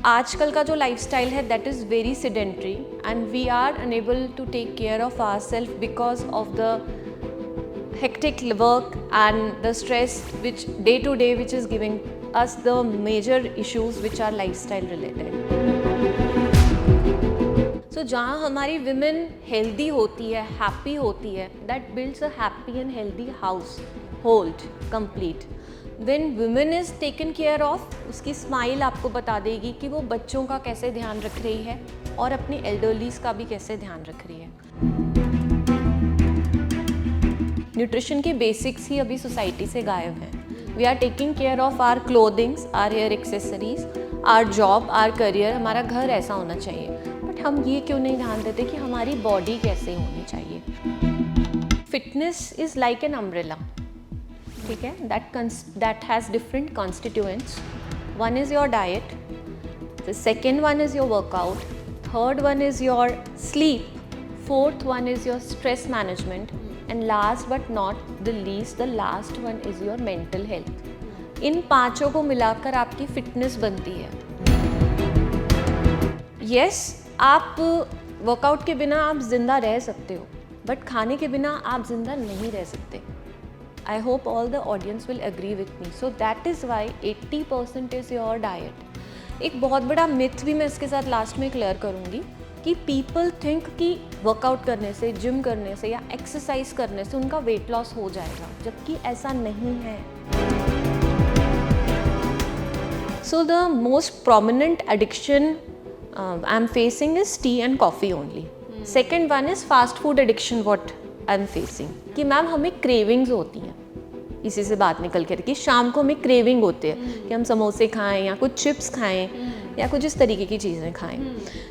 आजकल का जो लाइफस्टाइल है that is very sedentary and we are unable to take care of our self because of the hectic work and the stress which day to day which is giving us the major issues which are lifestyle related. So जहाँ हमारी women healthy होती है, happy होती है, that builds a happy and healthy household complete. When women is taken care of, उसकी smile आपको बता देगी कि वो बच्चों का कैसे ध्यान रख रही है और अपनी elderlies का भी कैसे ध्यान रख रही है. न्यूट्रिशन के बेसिक्स ही अभी सोसाइटी से गायब हैं. We are taking care of our clothings, our hair accessories, our job, our career, हमारा घर ऐसा होना चाहिए. बट हम ये क्यों नहीं ध्यान देते कि हमारी बॉडी कैसे होनी चाहिए. Fitness is like an umbrella, ठीक है, that has different constituents. One is your diet, the second one is your workout, third one is your sleep, fourth one is your stress management, and last but not the least, the last one is your mental health. इन पांचों को मिलाकर आपकी fitness बनती है. Yes, आप workout के बिना आप जिंदा रह सकते हो, बट खाने के बिना आप जिंदा नहीं रह सकते. I hope all the audience will agree with me. So that is why 80% is your diet. एक बहुत बड़ा मिथ भी मैं इसके साथ लास्ट में क्लियर करूँगी कि पीपल थिंक कि वर्कआउट करने से, जिम करने से या एक्सरसाइज करने से उनका वेट लॉस हो जाएगा, जबकि ऐसा नहीं है. So the most prominent addiction I am facing is T and coffee only. Second one is fast food addiction what I am facing. कि मैम हमें क्रेविंग्स होती हैं, इसी से बात निकल कर कि शाम को हमें क्रेविंग होती है कि हम समोसे खाएं या कुछ चिप्स खाएं या कुछ इस तरीके की चीज़ें खाएं.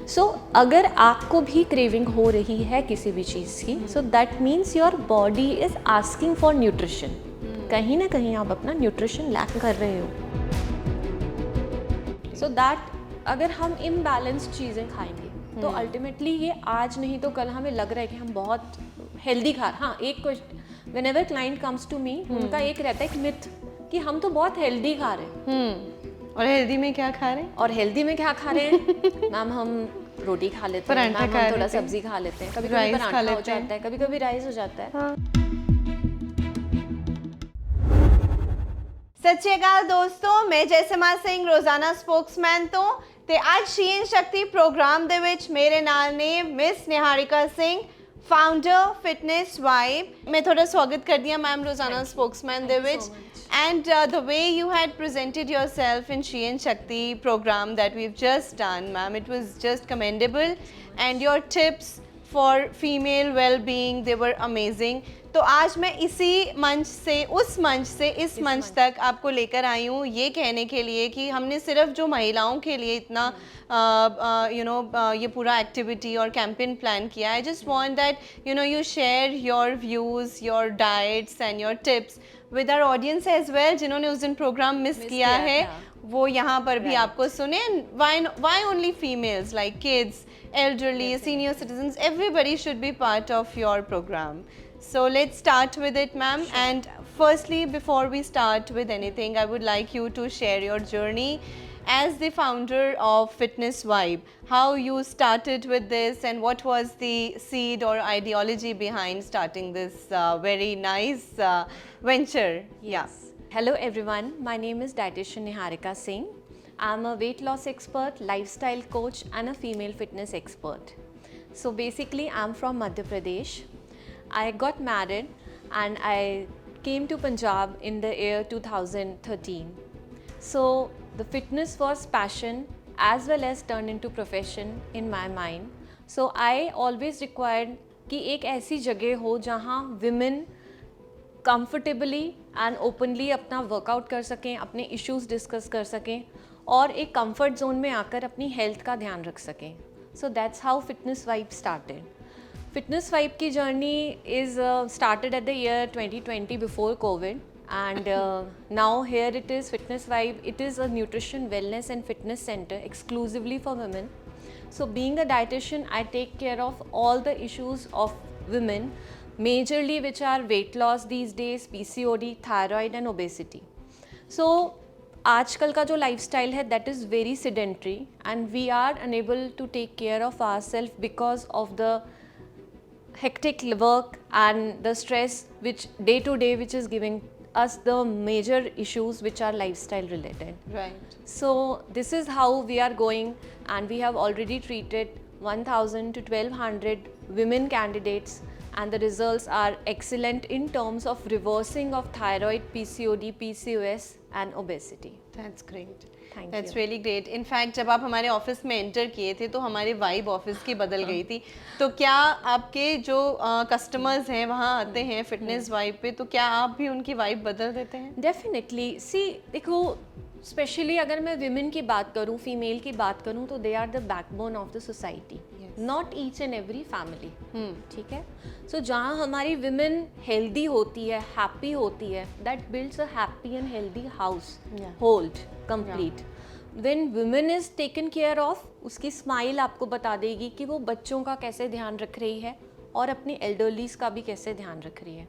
सो अगर आपको भी क्रेविंग हो रही है किसी भी चीज़ की, so that means your body is asking for nutrition. कहीं ना कहीं आप अपना न्यूट्रिशन लैक कर रहे हो. सो दैट अगर हम इम्बैलेंस्ड चीज़ें खाएंगे तो अल्टीमेटली ये आज नहीं तो कल हमें लग रहा है कि हम बहुत हेल्दी खा. हाँ, एक question whenever client comes to me, उनका एक रहता है एक मिथ कि हम तो बहुत हेल्दी खा रहे हैं. और हेल्दी में क्या खा रहे हैं? मैम हम रोटी खा लेते हैं, मैम हम थोड़ा सब्जी खा लेते हैं, कभी कभी पराठा हो जाता है, कभी कभी राइस हो जाता है. हाँ. सत श्री अकाल दोस्तों, मैं जयसिमा सिंह रोजाना स्पोक्समैन तो ते ਅੱਜ ਸ਼ੀਨ ਸ਼ਕਤੀ ਪ੍ਰੋਗਰਾਮ ਦੇ ਵਿੱਚ ਮੇਰੇ ਨਾਲ ਨੇ miss Niharika Singh, founder Fitness Vibe. मैं थोड़ा स्वागत करती हूँ मैम रोजाना स्पोक्समैन ਦੇ ਵਿੱਚ. And the way you had presented yourself in Sheen Shakti program that we've just done, ma'am, it was just commendable. And your tips for female well-being, they were amazing. तो आज मैं इसी मंच से, उस मंच से इस मंच तक आपको लेकर आई हूँ ये कहने के लिए कि हमने सिर्फ जो महिलाओं के लिए इतना ये पूरा एक्टिविटी और कैंपेन प्लान किया. I just want that you share your views, your diets and your tips with our audience as well, जिन्होंने उस दिन प्रोग्राम मिस किया है वो यहाँ पर भी आपको सुने. Why only females, like kids, elderly, senior citizens, everybody should be part of your program. So let's start with it, ma'am. Sure. And firstly, before we start with anything, I would like you to share your journey as the founder of Fitness Vibe. How you started with this and what was the seed or ideology behind starting this very nice venture? Yes. Yeah. Hello everyone, my name is dietitian Niharika Singh. I'm a weight loss expert, lifestyle coach and a female fitness expert. So basically I'm from Madhya Pradesh. I got married and I came to Punjab in the year 2013. So the fitness was passion as well as turned into profession in my mind. So I always required कि एक ऐसी जगह हो जहाँ women comfortably and openly अपना workout कर सकें, अपने इश्यूज डिस्कस कर सकें और एक कंफर्ट जोन में आकर अपनी हेल्थ का ध्यान रख सकें. So that's how Fitness Vibe started. Fitness Vibe की journey is started at the year 2020 before COVID and now here it is Fitness Vibe. It is a nutrition, wellness and fitness center exclusively for women. So being a dietitian, I take care of all the issues of women, majorly which are weight loss these days, PCOD, thyroid and obesity. So आजकल का जो lifestyle है that is very sedentary and we are unable to take care of our self because of the hectic work and the stress which day to day which is giving us the major issues which are lifestyle related. Right. So this is how we are going, and we have already treated 1000 to 1200 women candidates, and the results are excellent in terms of reversing of thyroid, PCOD, PCOS and obesity. That's great. Thank That's you. really great. In fact, जब आप हमारे office में enter किए थे तो हमारी vibe office की बदल गई थी. तो क्या आपके जो कस्टमर्स हैं वहाँ आते हैं फिटनेस वाइब पे, तो क्या आप भी उनकी वाइब बदल देते हैं? डेफिनेटली सी देखो, स्पेशली अगर मैं विमेन की बात करूं, फीमेल की बात करूं, तो they are the backbone of the society, not each and every family. ठीक है. सो जहाँ हमारी विमेन हेल्दी होती है, हैप्पी होती है, that builds a happy and healthy house hold complete. When women is taken care of, उसकी स्माइल आपको बता देगी कि वो बच्चों का कैसे ध्यान रख रही है और अपनी एल्डरलीज का भी कैसे ध्यान रख रही है.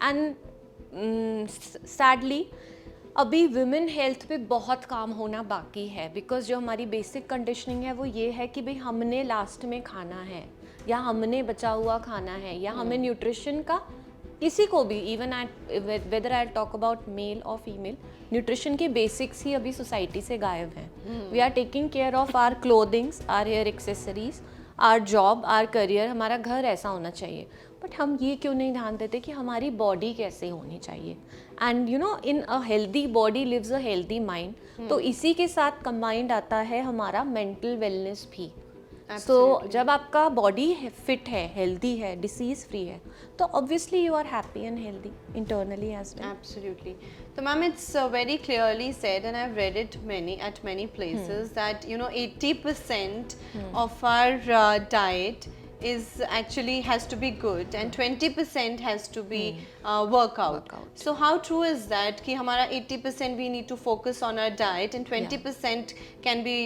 एंड सैडली अभी वुमेन हेल्थ पे बहुत काम होना बाकी है, बिकॉज जो हमारी बेसिक कंडीशनिंग है वो ये है कि भाई हमने लास्ट में खाना है, या हमने बचा हुआ खाना है, या हमें न्यूट्रिशन का, किसी को भी, even whether I talk about male और फीमेल, न्यूट्रिशन के बेसिक्स ही अभी सोसाइटी से गायब हैं. We are taking care of our clothings, our hair accessories, our job, our career, हमारा घर ऐसा होना चाहिए, बट हम ये क्यों नहीं ध्यान देते कि हमारी बॉडी कैसे होनी चाहिए. And you know, in a healthy body lives a healthy mind. तो इसी के साथ कंबाइंड आता है हमारा मेंटल वेलनेस भी. सो जब आपका बॉडी फिट है, हेल्दी है, डिसीज फ्री है, तो obviously you are happy and healthy internally as well. Absolutely. So, ma'am, it's very clearly said, and I've read it at many places that 80% of our diet is actually has to be good, and 20% has to be workout. So, how true is that? कि हमारा 80% we need to focus on our diet, and 20% can be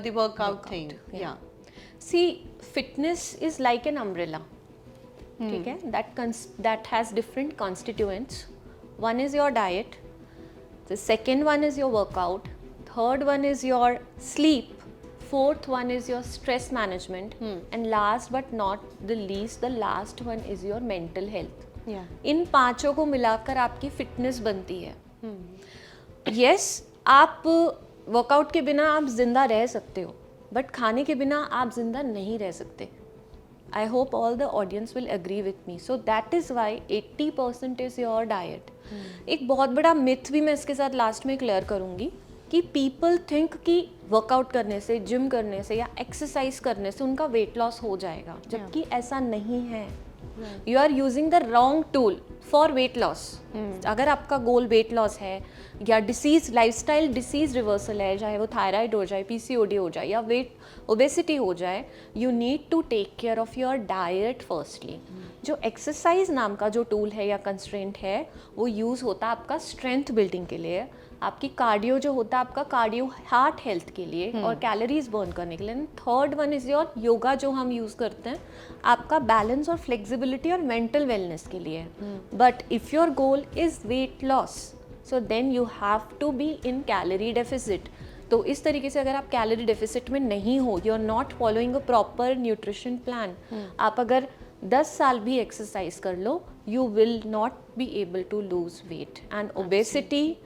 the workout thing. Yeah. See, fitness is like an umbrella. ठीक है, that has different constituents. One is your diet, the second one is your workout, third one is your sleep, fourth one is your stress management, and last but not the least, the last one is your mental health. Yeah. इन पांचों को मिलाकर आपकी fitness बनती है. Yes, आप workout के बिना आप जिंदा रह सकते हो, बट खाने के बिना आप जिंदा नहीं रह सकते. I hope all the audience will agree with me. So that is why 80% is your diet. एक बहुत बड़ा मिथ भी मैं इसके साथ लास्ट में क्लियर करूँगी कि people think कि वर्कआउट करने से, जिम करने से या एक्सरसाइज करने से उनका वेट लॉस हो जाएगा, जबकि ऐसा नहीं है. You are using the wrong tool for weight loss. अगर आपका गोल वेट लॉस है या डिसीज, लाइफस्टाइल डिसीज रिवर्सल है, चाहे वो थायराइड हो जाए, पीसीओडी हो जाए या वेट ओबेसिटी हो जाए, you need to take care of your diet firstly. जो एक्सरसाइज नाम का जो टूल है या कंस्ट्रेंट है वो यूज़ होता है आपका स्ट्रेंथ बिल्डिंग के लिए, आपकी कार्डियो जो होता है आपका कार्डियो हार्ट हेल्थ के लिए और कैलोरीज बर्न करने के लिए. Third one is your yoga जो हम यूज़ करते हैं आपका बैलेंस और फ्लेक्सिबिलिटी और मेंटल वेलनेस के लिए. But if your goal is weight loss, so then you have to be in calorie deficit. तो इस तरीके से अगर आप कैलोरी डेफिसिट में नहीं हो, you are not following a proper nutrition plan, आप अगर 10 साल भी एक्सरसाइज कर लो, you will not be able to lose weight. And obesity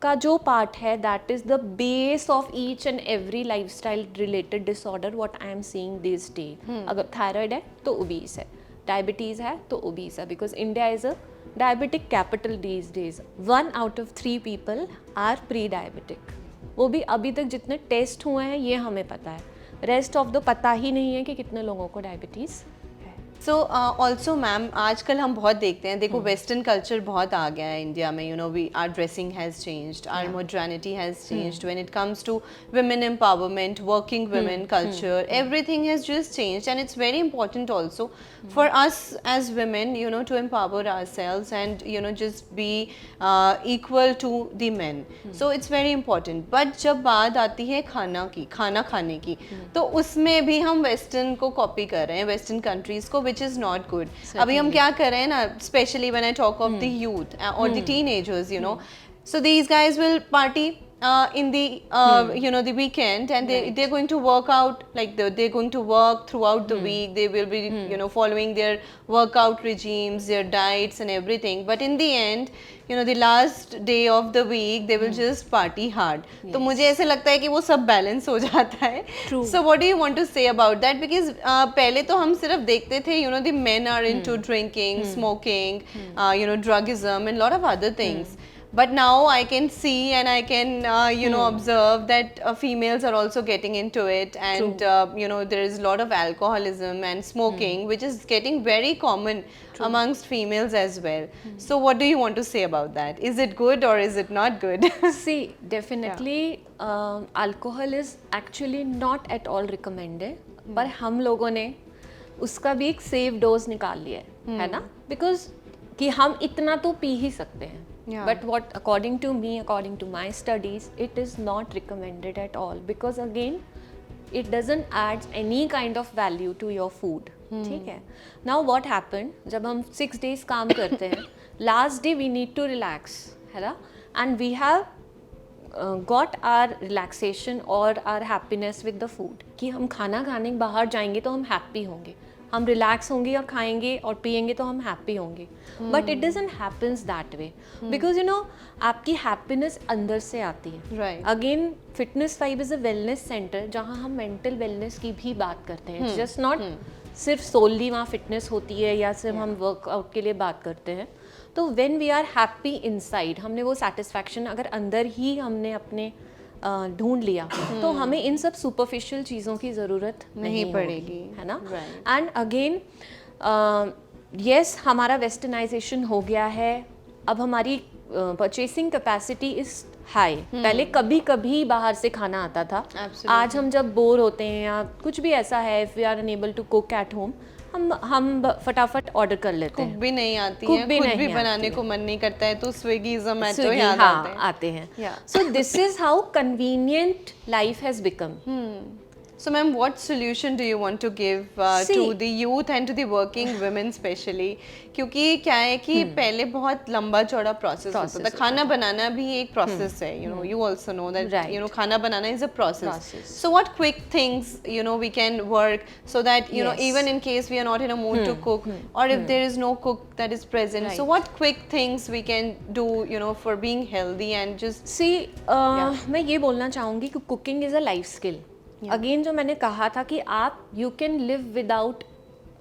का जो पार्ट है that is the base of each and every lifestyle related disorder what I am seeing this day. अगर थायराइड है तो ओबीस है, diabetes है तो obese है, because India is a diabetic capital these days. 1 out of 3 people are prediabetic. वो भी अभी तक जितने टेस्ट हुए हैं ये हमें पता है, रेस्ट ऑफ द पता ही नहीं है कि कितने लोगों को डायबिटीज़. सो ऑल्सो मैम, आजकल हम बहुत देखते हैं, देखो वेस्टर्न कल्चर बहुत आ गया है इंडिया में. We are dressing has changed, our modernity has changed when it comes to women empowerment, working women culture, everything has just changed, and it's very important also for us as women to empower ourselves and just be equal to the men. So it's very important. But जब बात आती है खाना खाने की, तो उसमें भी हम वेस्टर्न को कॉपी कर रहे हैं, वेस्टर्न कंट्रीज को, which is not good. अभी हम क्या कर रहे हैं ना, especially when I talk of the youth or the teenagers, so these guys will party in the you know, the weekend, and they're going to work out, like they're going to work throughout the week. They will be you know, following their workout regimes, their diets and everything, but in the end, you know, the last day of the week they will just party hard. तो मुझे ऐसे लगता है कि वो सब balance हो जाता है. So what do you want to say about that? Because पहले तो हम सिर्फ देखते थे, you know, the men are into drinking, smoking, you know, drugism and lot of other things. But now I can see and I can you know, observe that females are also getting into it, and you know, there is a lot of alcoholism and smoking which is getting very common amongst females as well. So what do you want to say about that? Is it good or is it not good? See, definitely alcohol is actually not at all recommended, पर हम लोगों ने उसका भी एक safe dose निकाल लिया है ना, बिकॉज कि हम इतना तो पी ही सकते हैं. But what, according to me, according to my studies, it is not recommended at all, because again it doesn't add any kind of value to your food. ठीक है. Now what happened, जब हम 6 days काम करते हैं, last day we need to relax, है ना, and we have got our relaxation or our happiness with the food, कि हम खाना खाने बाहर जाएंगे तो हम happy होंगे, हम रिलैक्स होंगे और खाएंगे और पिएंगे तो हम हैप्पी होंगे. But it doesn't happens that way, because you know, आपकी हैप्पीनेस अंदर से आती है. Again fitness vibe is a wellness centre जहाँ हम मेंटल वेलनेस की भी बात करते हैं. जस्ट नॉट सिर्फ सोलली वहाँ फिटनेस होती है या सिर्फ हम वर्कआउट के लिए बात करते हैं. तो when we are happy inside, हमने वो सेटिस्फैक्शन अगर अंदर ही हमने अपने ढूंढ लिया, तो हमें इन सब सुपरफिशियल चीज़ों की ज़रूरत नहीं पड़ेगी, है ना. एंड अगेन यस, हमारा वेस्टर्नाइजेशन हो गया है. अब हमारी परचेसिंग कैपेसिटी इज़ हाई. पहले कभी कभी बाहर से खाना आता था. आज हम जब बोर होते हैं या कुछ भी ऐसा है, if we are unable to cook at home, हम फटाफट ऑर्डर कर लेते हैं. कुक भी नहीं आती है, खुद भी बनाने को मन नहीं करता है, तो स्विगी ज़ोमैटो याद आते हैं. So this is how convenient life has become. So ma'am, what solution do you want to give to the youth and to the working women especially? क्योंकि क्या है कि पहले बहुत लंबा चौड़ा प्रोसेस होता था. खाना बनाना भी एक प्रोसेस है, you know, you also know that, you know, खाना बनाना is a process. So what quick things, you know, we can work so that, you know, even in case we are not in a mood to cook, or if there is no cook that is present, so what quick things we can do, you know, for being healthy and just see, मैं ये बोलना चाहूँगी कि cooking is a life skill. Again जो मैंने कहा था कि आप you can live without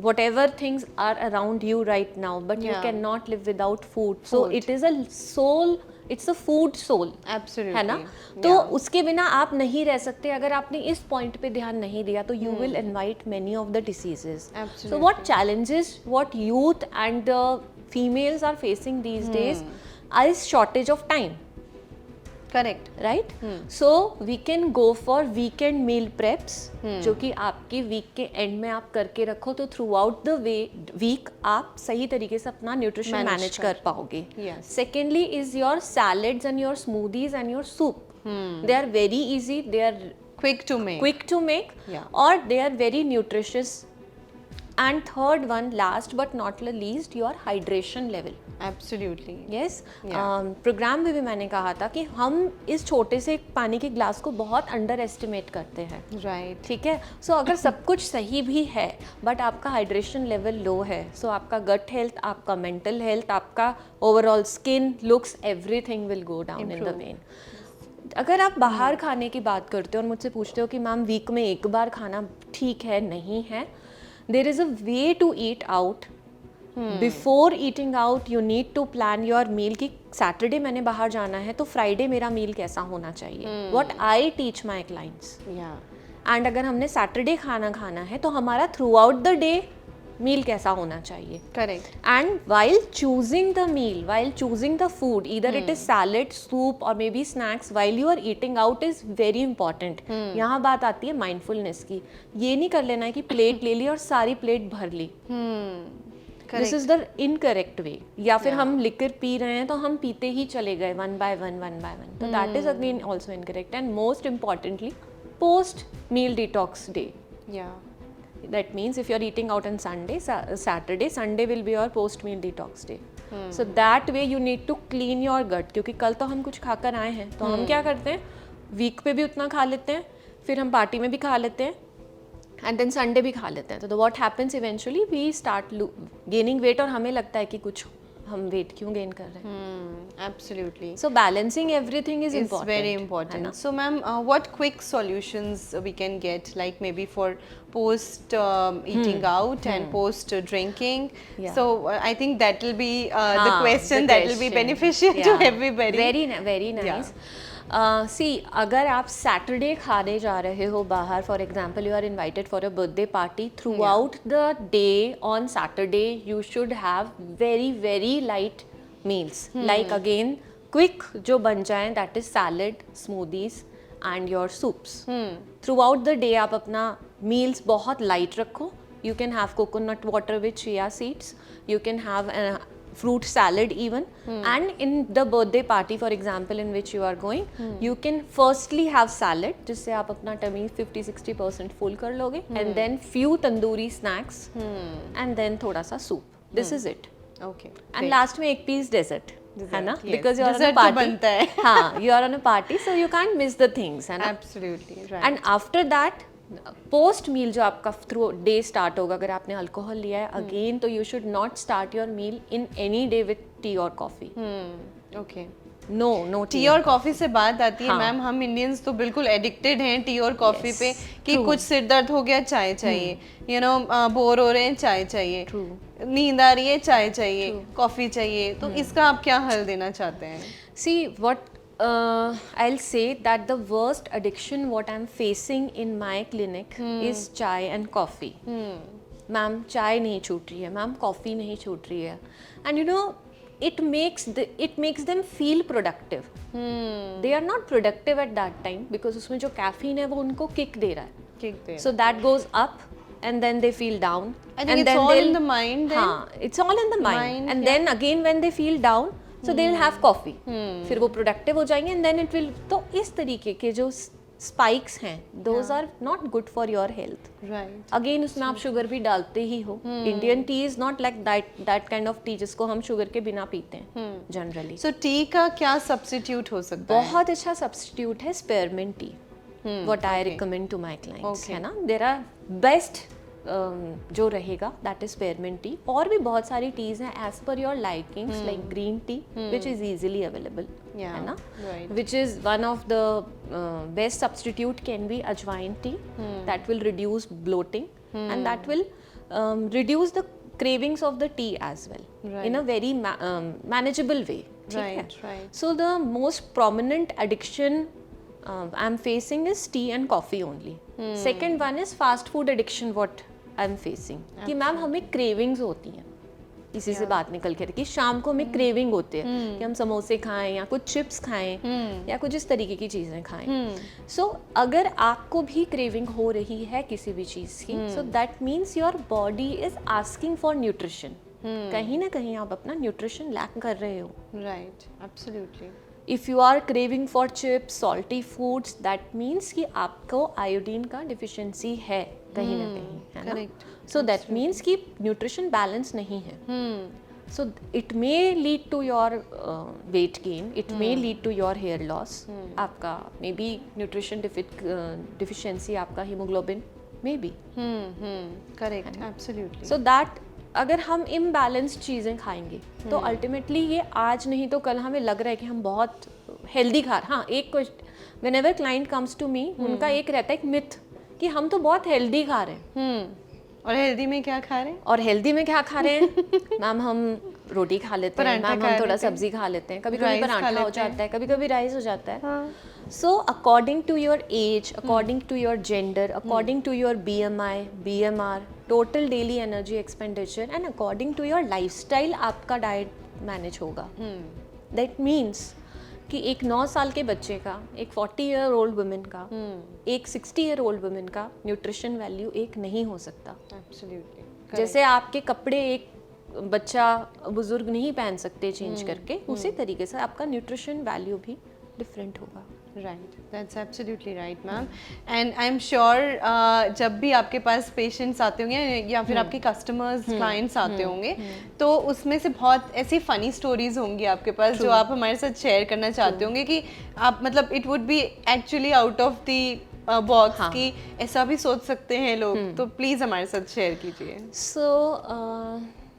whatever things are around you right now, but you can not live without food. So it is a soul, it's a food soul, है ना. तो उसके बिना आप नहीं रह सकते. अगर आपने इस पॉइंट पे ध्यान नहीं दिया तो you will invite many of the diseases. So what challenges what youth and the females are facing these days is shortage of time. Correct, right. So we can go for weekend meal preps, जो कि आपके week के and में आप करके रखो, तो through out the week आप सही तरीके से अपना न्यूट्रिशन मैनेज कर पाओगे. Secondly is your salads and your smoothies and your soup. They are very easy, they are quick to make, or they are very nutritious. And third one, last but not the least, your hydration level. Absolutely. Yes. Programme में भी मैंने कहा था कि हम इस छोटे से पानी के ग्लास को बहुत अंडर एस्टिमेट करते हैं. राइट. ठीक है. सो अगर सब कुछ सही भी है बट आपका हाइड्रेशन लेवल लो है, सो आपका गट हेल्थ, आपका मेंटल हेल्थ, आपका overall skin looks, everything will go down in the when. अगर आप बाहर खाने की बात करते हो और मुझसे पूछते हो कि मैम वीक में एक बार खाना ठीक है, नहीं है, there is a way to eat out. Before eating out you need to plan your meal कि सैटरडे मैंने बाहर जाना है तो फ्राइडे मेरा मील कैसा होना चाहिए. What I teach my clients. And अगर हमने सैटरडे खाना है तो हमारा throughout the day meal कैसा होना चाहिए. Correct. And while choosing the meal, while choosing the food, either it is salad, soup और may be snacks, while you are eating out is very important. यहाँ बात आती है mindfulness की. ये नहीं कर लेना है कि प्लेट ले ली और सारी प्लेट भर ली. दिस इज द इनकरेक्ट वे. या फिर हम लिकर पी रहे हैं तो हम पीते ही चले गए वन बाय वन. तो that is again also incorrect. And most importantly, post meal detox day. That means if you're eating out on Sunday, Sunday will be your post meal detox day. So that way you need to clean your gut, क्योंकि कल तो हम कुछ खाकर आए हैं, तो हम क्या करते हैं, वीक पे भी उतना खा लेते हैं, फिर हम पार्टी में भी खा लेते हैं, एंड देन संडे भी खा लेते हैं. तो what happens eventually we start gaining weight, और हमें लगता है कि कुछ हम वेट क्यों गेन कर रहे हैं. Absolutely. So balancing everything is It's important. very important. So, ma'am, what quick solutions we can get, like maybe for post eating out and post drinking? Yeah. So, I think that will be the question that will be beneficial to everybody. Very nice. See, अगर आप Saturday खाने जा रहे हो बाहर, for example you are invited for a birthday party, throughout the day on Saturday you should have very light meals, like again quick जो बन जाए, that is salad, smoothies and your soups. Throughout the day आप अपना meals बहुत light रखो. You can have coconut water with chia seeds. You can have a fruit salad even. And in the birthday party, for example, in which you are going, you can firstly have salad, जिससे आप अपना tummy 50-60% full कर लोगे, and then few tandoori snacks, and then थोड़ा सा soup. This is it. Okay. And last में एक piece dessert. है ना? yes. Because you are on a Dessert तो party. बनता है. हाँ, you are on a party, so you can't miss the things, है ना? Absolutely. Right. And after that post meal जो आपका थ्रू डे स्टार्ट होगा, अगर आपने अल्कोहल लिया है अगेन, तो you should not start your meal in any day with tea और कॉफी. Okay. नो टी और कॉफी से बात आती है हाँ. मैम, हम इंडियंस तो बिल्कुल एडिक्टेड हैं टी और कॉफी Yes, पे कि true. कुछ सिर दर्द हो गया चाय चाहिए, यू नो बोर हो रहे हैं चाय चाहिए, True. नींद आ रही है चाय चाहिए, कॉफी चाहिए. तो इसका आप क्या हल देना चाहते हैं? See, what I'll say that the worst addiction what I'm facing in my clinic is chai and coffee. Ma'am चाय नहीं छूट रही है, मैम कॉफ़ी नहीं छूट रही है, and you no it makes them feel productive. They are not productive at that time because उसमें जो कैफीन है वो उनको किक दे रहा है. Kick they. So that goes up and then they feel down. I think and it's then all in they'll- the mind then. हाँ, it's all in the mind. And then again when they feel down, so they'll have coffee. फिर वो productive हो जाएंगे and then it will. तो इस तरीके के जो spikes हैं, those are not good for your health. Right. Again उसमें आप शुगर भी डालते ही हो. Indian tea is not like that kind of tea जिसको हम शुगर के बिना पीते हैं generally. So टी का क्या सब्स्टिट्यूट हो सकता है? बहुत अच्छा सब्स्टिट्यूट है spearmint tea. What I recommend to my clients, है ना? देयर आर बेस्ट जो रहेगा दैट इज स्पेयरमिंट टी. और भी बहुत सारी टीज हैं as per your likings, like green tea which is easily available, है ना? right. Which is one of the best substitute can be ajwain tea, that will reduce bloating and that will reduce the cravings of the tea as well, in a very manageable way. Right, right. So the most prominent addiction I'm facing is tea and coffee only. Second one is fast food addiction what I'm facing. कि ma'am हमें cravings होती हैं, इसी से बात निकल के कि शाम को हमें क्रेविंग होती है कि हम समोसे खाएं या कुछ चिप्स खाएं या कुछ इस तरीके की चीज़ें खाएं. सो अगर आपको भी क्रेविंग हो रही है किसी भी चीज़ की, so that means your body is asking for nutrition. कहीं ना कहीं आप अपना न्यूट्रिशन लैक कर रहे हो. Right. Absolutely. If you are craving for chips, salty foods, that means कि आपको आयोडीन का डिफिशिएंसी है कहीं ना कहीं, है ना? Correct. सो दैट मीन्स कि न्यूट्रिशन बैलेंस नहीं है. So it may lead to your weight gain, it may lead to your hair loss. आपका maybe nutrition deficiency, आपका hemoglobin maybe. Correct. Absolutely. So that अगर हम इम्बैलेंस्ड चीज़ें खाएंगे तो अल्टीमेटली ये आज नहीं तो कल हमें लग रहा है कि हम बहुत हेल्दी खा रहे. हाँ, एक question whenever client comes to me, उनका एक रहता है एक मिथ कि हम तो बहुत हेल्दी खा रहे हैं. और हेल्दी में क्या खा रहे हैं? और हेल्दी में क्या खा रहे हैं? मैम हम रोटी खा लेते हैं, मैम हम थोड़ा सब्जी खा लेते हैं, कभी कभी पराठा हो जाता है, कभी कभी राइस हो जाता है. So according to your age, according to your gender, according to your BMI, BMR, total daily energy expenditure and according to your lifestyle आपका डाइट मैनेज होगा. दैट मीन्स कि एक 9 साल के बच्चे का, एक 40-year-old वुमेन का, एक 60-year-old वुमेन का न्यूट्रिशन वैल्यू एक नहीं हो सकता. Absolutely. जैसे आपके कपड़े एक बच्चा बुजुर्ग नहीं पहन सकते चेंज करके, उसी तरीके से आपका न्यूट्रिशन वैल्यू भी डिफरेंट होगा. Right, that's absolutely right ma'am. And I am sure जब भी आपके पास पेशेंट्स आते होंगे या फिर आपके कस्टमर्स क्लाइंट्स आते होंगे तो उसमें से बहुत ऐसी फनी स्टोरीज होंगी आपके पास जो आप हमारे साथ शेयर करना चाहते होंगे कि आप मतलब it would be actually out of the box कि ऐसा भी सोच सकते हैं लोग. तो प्लीज़ हमारे साथ शेयर कीजिए. So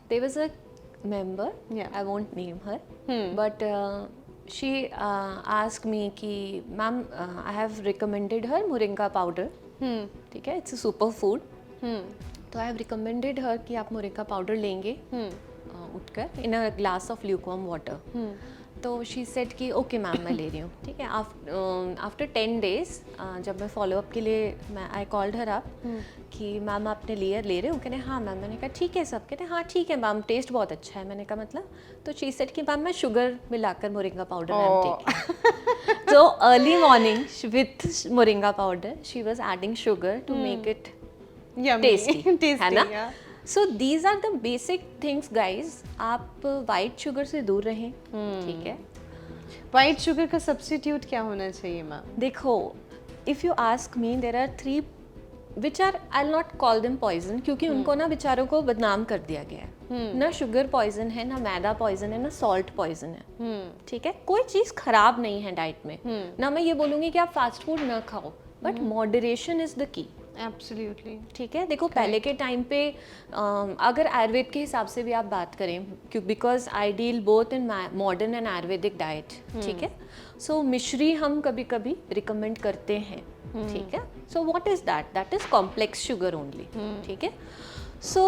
there was a member, I won't name her, but she asked me कि ma'am I have recommended her moringa powder. ठीक है, it's a super food. तो I have recommended her कि आप moringa powder लेंगे उठकर in a glass of lukewarm water. तो she said कि ओके मैम मैं ले रही हूँ. ठीक है, आफ्टर 10 days जब मैं फॉलोअप के लिए मैं आई कॉल्ड हर अप कि मैम आपने ले रहे हो. कहने हाँ मैम. मैंने कहा ठीक है सब. कहते हाँ ठीक है मैम, टेस्ट बहुत अच्छा है. मैंने कहा मतलब. तो शी सेड कि मैम मैं शुगर मिलाकर moringa powder I am taking. तो early morning with moringa powder she was adding sugar to make it tasty, है ना. So these are the basic things guys. आप वाइट शुगर से दूर रहें. ठीक है. वाइट शुगर का सब्स्टिट्यूट क्या होना चाहिए मैम? देखो, if you ask me there are 3 which are, I will not call them poison क्योंकि उनको ना बेचारों को बदनाम कर दिया गया है. ना शुगर पॉइजन है, ना मैदा पॉइजन है, ना सॉल्ट पॉइजन है. ठीक है, कोई चीज़ खराब नहीं है डाइट में. ना मैं ये बोलूँगी कि आप फास्ट फूड ना खाओ, but moderation is the key. Absolutely. ठीक है. देखो पहले के टाइम पे अगर आयुर्वेद के हिसाब से भी आप बात करें, क्यों because I deal both in modern and Ayurvedic diet. ठीक है. सो मिश्री हम कभी कभी रिकमेंड करते हैं. ठीक है. So what is that? That is complex sugar only. ठीक है. सो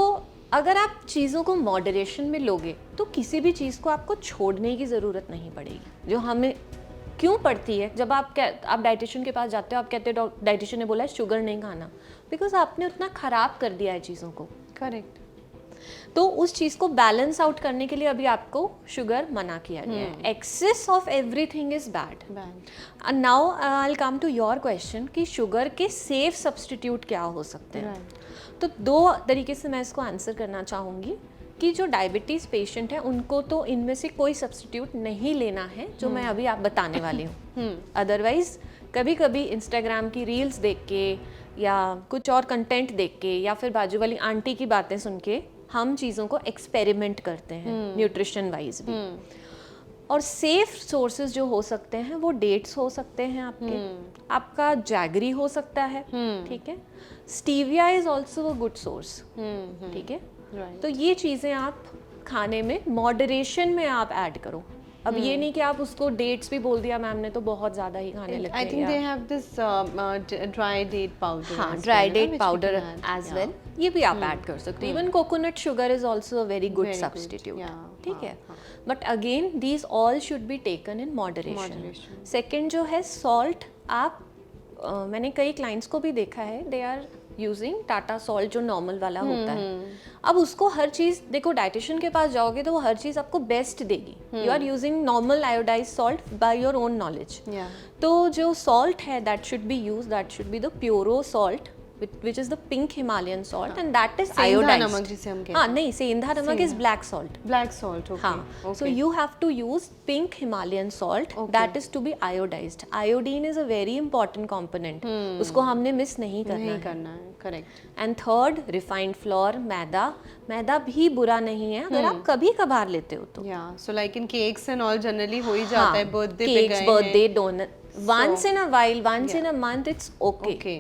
अगर आप चीज़ों को मॉडरेशन में लोगे तो किसी भी चीज़ को आपको छोड़ने की ज़रूरत नहीं पड़ेगी. जो हमें क्यों पड़ती है, जब आप डाइटिशियन के पास जाते हो, आप कहते हो डाइटिशियन ने बोला है शुगर नहीं खाना, बिकॉज आपने उतना ख़राब कर दिया है चीज़ों को. करेक्ट. तो उस चीज़ को बैलेंस आउट करने के लिए अभी आपको शुगर मना किया गया है. Excess of everything is bad. And now I will come to your question कि शुगर के सेफ सब्स्टिट्यूट क्या हो सकते हैं. तो 2 तरीके से मैं इसको आंसर करना चाहूँगी कि जो डायबिटीज़ पेशेंट है उनको तो इनमें से कोई सब्स्टिट्यूट नहीं लेना है जो मैं अभी आप बताने वाली हूँ. अदरवाइज कभी कभी इंस्टाग्राम की रील्स देख के या कुछ और कंटेंट देख के या फिर बाजू वाली आंटी की बातें सुन के हम चीज़ों को एक्सपेरिमेंट करते हैं न्यूट्रिशन वाइज भी. और सेफ सोर्सेज जो हो सकते हैं वो डेट्स हो सकते हैं आपके, आपका जैगरी हो सकता है. ठीक है. Stevia is also a good source. ठीक है. तो ये चीज़ें आप खाने में मॉडरेशन में आप ऐड करो. अब ये नहीं कि आप उसको डेट्स भी बोल दिया मैम ने तो बहुत ज़्यादा ही खाने लगते हैं. I think they have this dry date powder. हाँ, dry date powder as well. ये भी आप ऐड कर सकते हो. Even coconut sugar is also a very good substitute. ठीक है. But again these all should be taken in moderation. Second जो है सॉल्ट, आप मैंने कई क्लाइंट्स को भी देखा है, they are using Tata salt जो नॉर्मल वाला होता है. अब उसको हर चीज़ देखो, डाइटिशियन के पास जाओगे तो वो हर चीज़ आपको बेस्ट देगी. You are using normal iodize salt by your own knowledge. तो जो सॉल्ट है that should be use, that should be the pure salt which is the pink Himalayan salt and that is iodized. नमक जिसे हम कहते हैं. हाँ नहीं, सेंधा नमक is black salt. Black salt, okay. हाँ. So you have to use pink Himalayan salt. That is to be iodized. Iodine is a very important component. उसको हमने मिस नहीं करना है. Correct. And third, refined flour, मैदा भी बुरा नहीं है अगर आप कभी कभार लेते हो तो. Yeah. So like in cakes and all generally हो ही जाता है. Birthday पे गए हैं. Birthday, donut. Once in a while, once in a month, it's okay. Okay.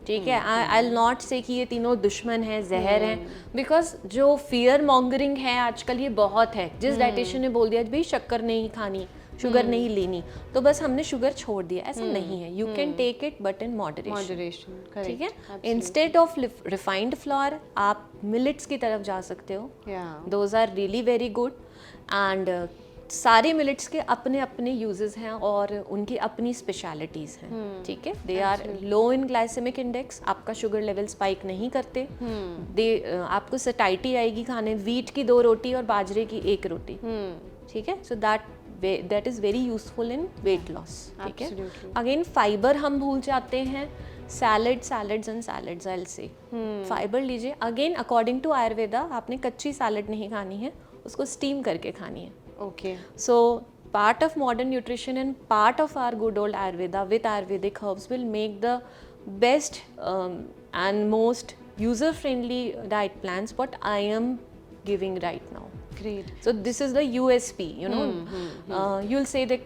ठीक है. आई विल नॉट से कि ये तीनों दुश्मन हैं, जहर हैं, बिकॉज जो फियर मॉन्गरिंग है आजकल ये बहुत है. जिस डाइटिशियन ने बोल दिया भाई शक्कर नहीं खानी, शुगर नहीं लेनी, तो बस हमने शुगर छोड़ दिया, ऐसा नहीं है. You can take it but in moderation. ठीक है. इंस्टेड ऑफ रिफाइंड फ्लोर आप मिलेट्स की तरफ जा सकते हो. Those are really very good. And सारे मिलेट्स के अपने अपने यूजेस हैं और उनकी अपनी स्पेशलिटीज़ हैं. ठीक है. They are low in glycaemic index, आपका शुगर लेवल स्पाइक नहीं करते. आपको सटाइटी आएगी खाने. वीट की 2 रोटी और बाजरे की 1 रोटी. ठीक है. So that is very useful in weight loss. ठीक है. अगेन फाइबर हम भूल जाते हैं. Salads and salads, I will say fibre लीजिए. अगेन अकॉर्डिंग टू आयुर्वेदा आपने कच्ची सैलड नहीं खानी है, उसको स्टीम करके खानी है. Okay. So part of modern nutrition and part of our good old Ayurveda with Ayurvedic herbs will make the best and most user friendly diet plans what I am giving right now. Great. So this is the USP, you know. You'll say that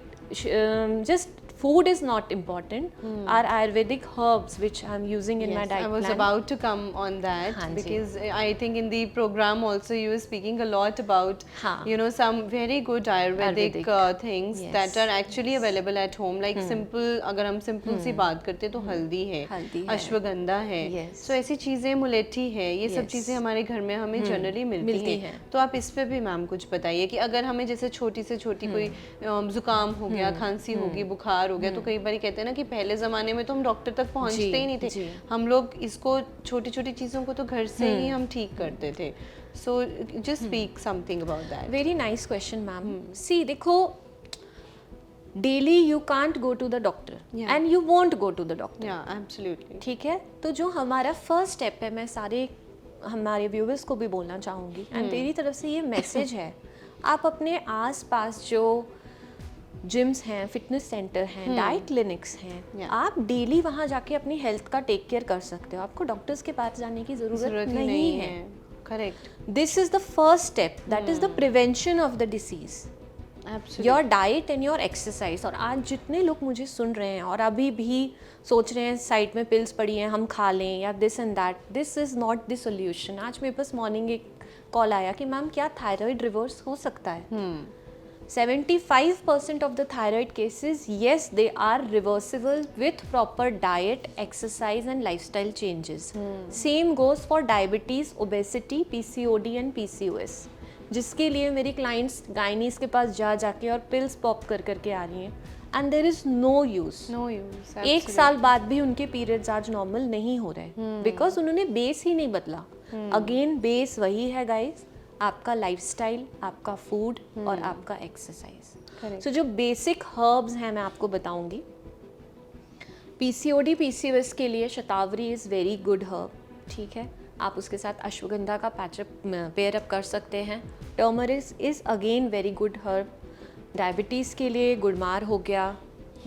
just food is not important. Our Ayurvedic herbs which I'm using in my diet I was plan. about to come on that हाँ जी. because I think in the program also you were speaking a lot about हाँ. you know some very good Ayurvedic things Yes. that are actually available at home like simple अगर हम simple सी बात करते तो हल्दी है, अश्वगंधा है, Yes. so ऐसी चीजें मुलेठी है, ये सब Yes. चीजें हमारे घर में हमें जनरली मिलती हैं. तो आप इस पे भी मैम कुछ बताइए कि अगर हमें जैसे छोटी से छोटी कोई जुकाम हो गया, खांसी होगी, बुखार हो गया, तो कई बार कहते हैं ना कि पहले ज़माने में तो हम डॉक्टर तक पहुंचते ही नहीं थे, हम लोग इसको छोटी छोटी चीज़ों को तो घर से ही हम ठीक करते थे. So just speak something about that. Very nice question ma'am. See देखो, daily you can't go to the doctor and you won't go to the doctor. या एब्सोल्युटली. ठीक है, तो जो हमारा फर्स्ट स्टेप है, मैं सारे हमारे व्यूवर्स को भी बोलना चाहूँगी एंड तेरी तरफ से ये मैसेज है, आप अपने आस पास जो जिम्स हैं, फिटनेस सेंटर हैं, डाइट क्लिनिक्स हैं, आप डेली वहाँ जाके अपनी हेल्थ का टेक केयर कर सकते हो. आपको डॉक्टर्स के पास जाने की ज़रूरत नहीं है. Correct. This is the first step, that is the prevention of the disease. Your diet and your exercise. और आज जितने लोग मुझे सुन रहे हैं और अभी भी सोच रहे हैं साइड में पिल्स पड़ी हैं हम खा लें या this and that, this is not the solution. आज मेरे पास मॉर्निंग एक कॉल आया कि मैम क्या थायराइड रिवर्स हो सकता है. 75% of the thyroid cases, yes, they are reversible with proper diet, exercise and lifestyle changes. Same goes for diabetes, obesity, PCOD and PCOS. जिसके लिए मेरी क्लाइंट्स गाइनीज के पास जा जाके और पिल्स पॉप कर करके आ रही हैं and there is no use. एक साल बाद भी उनके पीरियड्स आज नॉर्मल नहीं हो रहे बिकॉज उन्होंने बेस ही नहीं बदला. अगेन बेस वही है गाइज, आपका लाइफस्टाइल, आपका फूड और आपका एक्सरसाइज. सो जो बेसिक हर्ब्स हैं मैं आपको बताऊंगी. PCOD PCOS के लिए शतावरी इज़ वेरी गुड हर्ब. ठीक है, आप उसके साथ अश्वगंधा का पेयर अप कर सकते हैं. Turmeric is again very good herb. Diabetes के लिए गुड़मार हो गया,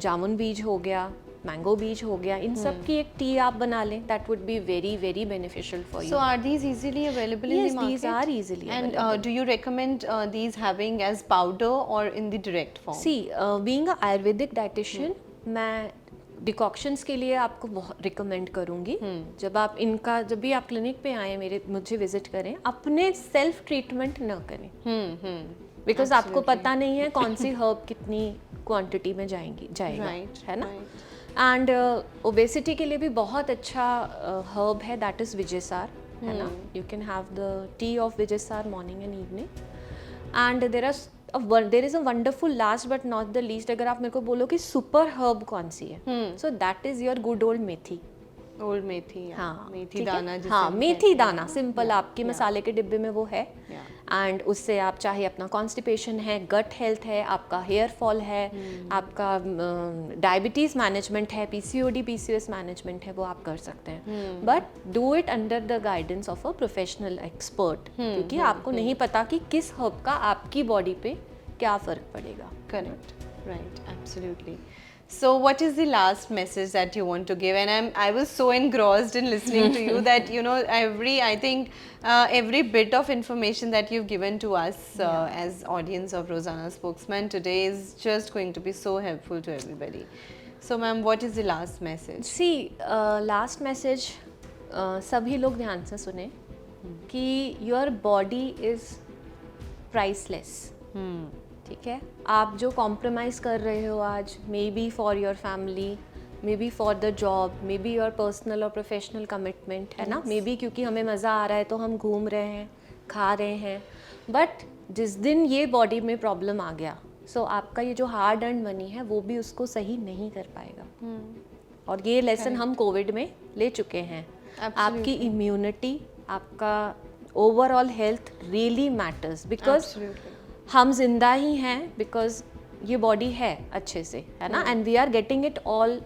जामुन बीज हो गया, मैंगो बीज हो गया, इन सब की एक टी आप बना लें, that would be very very beneficial for you. So are these easily available in the market? Yes, these are easily and available. Do you recommend these having as powder or in the direct form? See, being a Ayurvedic dietitian, मैं डिकॉक्शंस के लिए आपको बहुत recommend करूँगी. जब भी आप clinic पे आए, मुझे विजिट करें, अपने सेल्फ ट्रीटमेंट न करें बिकॉज आपको पता नहीं है कौन सी हर्ब कितनी क्वांटिटी में जाएगा, है ना. एंड ओबेसिटी के लिए भी बहुत अच्छा हर्ब है, दैट इज़ विजयसार, है ना. You can have the tea of vijaysar morning and evening. And there is a wonderful, last but not the least, अगर आप मेरे को बोलो कि सुपर हर्ब कौन सी है, so that is your good old methi. Old methi. हाँ, मेथी दाना. हाँ, मेथी दाना सिंपल आपके मसाले के डिब्बे में वो है. एंड उससे आप चाहे अपना कॉन्स्टिपेशन है, गट हेल्थ है, आपका हेयर फॉल है, आपका डायबिटीज़ मैनेजमेंट है, PCOD PCOS मैनेजमेंट है, वो आप कर सकते हैं. But do it under the guidance of a professional expert, क्योंकि आपको नहीं पता कि किस हर्ब का आपकी बॉडी पे क्या फ़र्क पड़ेगा. Correct. Right. Absolutely. So what is the last message that you want to give? And I was so engrossed in listening to you that I think every bit of information that you've given to us as audience of Rozana Spokesman today is just going to be so helpful to everybody. So ma'am, what is the last message? See, last message सभी लोग ध्यान से सुने कि your body is priceless. ठीक है, आप जो कॉम्प्रोमाइज़ कर रहे हो आज, may be for your family, may be for the job, may be your personal और प्रोफेशनल कमिटमेंट, है ना. मे बी क्योंकि हमें मज़ा आ रहा है तो हम घूम रहे हैं, खा रहे हैं, बट जिस दिन ये बॉडी में प्रॉब्लम आ गया, सो आपका ये जो हार्ड अर्न मनी है वो भी उसको सही नहीं कर पाएगा. और ये लेसन हम कोविड में ले चुके हैं. आपकी इम्यूनिटी, आपका overall health really matters, because हम जिंदा ही हैं बिकॉज ये बॉडी है अच्छे से, है ना. And we are getting it all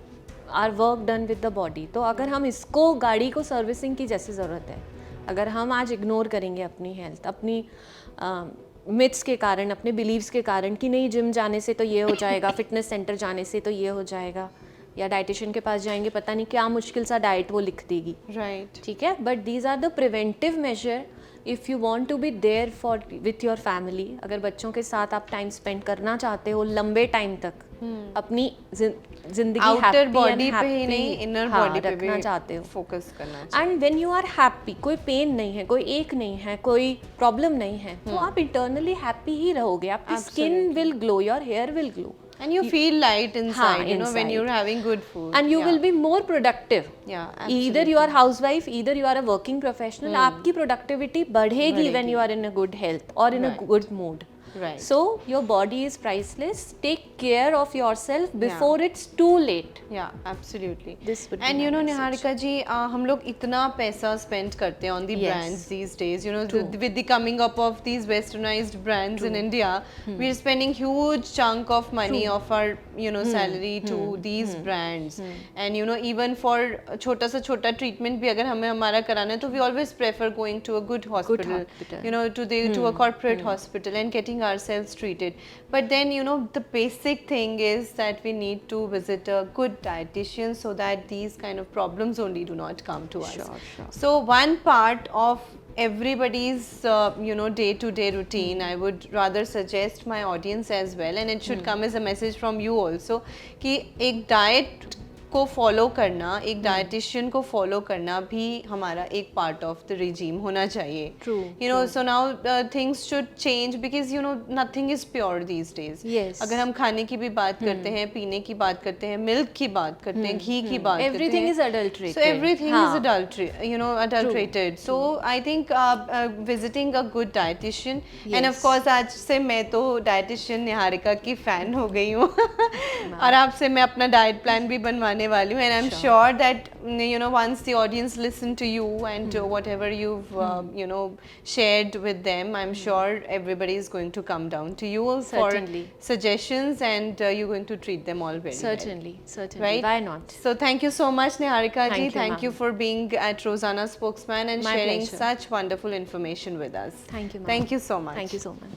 our work done with the body. तो अगर हम इसको, गाड़ी को सर्विसिंग की जैसी ज़रूरत है, अगर हम आज इग्नोर करेंगे अपनी हेल्थ, अपनी मिथ्स के कारण, अपने बिलीव्स के कारण कि नहीं जिम जाने से तो ये हो जाएगा, फिटनेस सेंटर जाने से तो ये हो जाएगा, या डाइटिशियन के पास जाएंगे पता नहीं क्या मुश्किल सा डाइट वो लिख देगी, राइट ठीक है. But these are the preventive measure if you want to be there for with your family. अगर बच्चों के साथ आप टाइम स्पेंड करना चाहते हो लंबे टाइम तक, अपनी जिंदगी आउटर happy बॉडी and पे ही happy, नहीं, इनर हाँ, बॉडी पे रखना भी चाहते हो. फोकस करना चाहिए. And when you are happy, कोई पेन नहीं है, कोई एक नहीं है, कोई प्रॉब्लम नहीं है, तो आप इंटरनली हैप्पी ही रहोगे. आपकी skin will glow, your hair will glow, And you feel light inside, you know, when inside. you're having good food. and you will be more productive. Yeah, Either you are housewife, either you are a working professional. आपकी productivity बढ़ेगी when you are in a good health or in a good mood. Right. So your body is priceless. Take care of yourself before it's too late. Yeah, absolutely. This would be And you my know, message. Niharika ji, हम लोग इतना पैसा spend करते हैं on the Yes. brands these days. You know, with the coming up of these westernized brands in India, we're spending huge chunk of money of our, you know, salary to these brands. And you know, even for छोटा सा छोटा treatment भी अगर हमें हमारा कराना है, तो we always prefer going to a good hospital. You know, to a corporate hospital and getting ourselves treated. But then, you know, the basic thing is that we need to visit a good dietitian so that these kind of problems only do not come to us. Sure. So one part of everybody's you know, day-to-day routine, I would rather suggest my audience as well, and it should come as a message from you also, कि एक diet को follow करना, एक dietitian को follow करना भी हमारा एक पार्ट ऑफ द रिजीम होना चाहिए. True, you know, so now things should change because you know nothing is pure these days. Yes. अगर हम खाने की भी बात करते हैं, पीने की बात करते हैं, मिल्क की बात करते हैं, घी की बात करते हैं, Everything is adulterated. so everything is adulterated. So I think visiting a good dietitian, and of course आज से मैं तो dietitian निहारिका की fan हो गई हूँ और आपसे मैं अपना diet plan भी बनवाने वाली हूँ, and I'm sure that you know, once the audience listen to you and to whatever you've you know, shared with them, I'm sure everybody is going to come down to you Certainly. for suggestions, and you're going to treat them all very well. Certainly. Right? Why not? So thank you so much, Niharika ji. Thank you, Thank ma'am. you for being at Rosanna Spokesman and My sharing pleasure. such wonderful information with us. Thank you, ma'am. Thank you so much. Thank you so much.